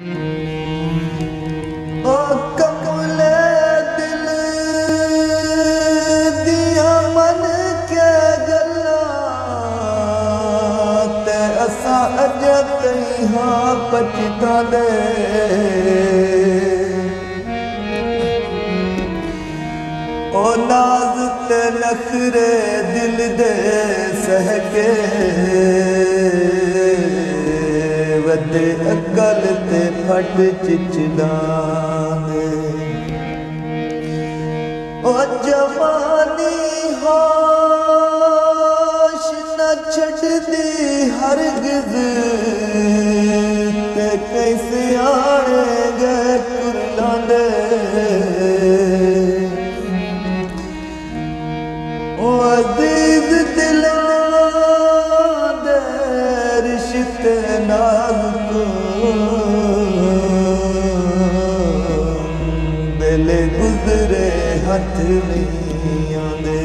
ओ कमले दिल दिया मन के गल्ला ते असा अज तई हाँ पछता दे ओ नाज ते नखरे दिल दे सहके वदे अकल ते फट चिचदाने ओ जवानी होश न छड़दी हरगिज़ ते कैसे आने गए कुर्लांदे ओ अज़ीज़ दिलां दे रिश्ते नाज़ बेले गुज़रे हथ नहीं आंदे।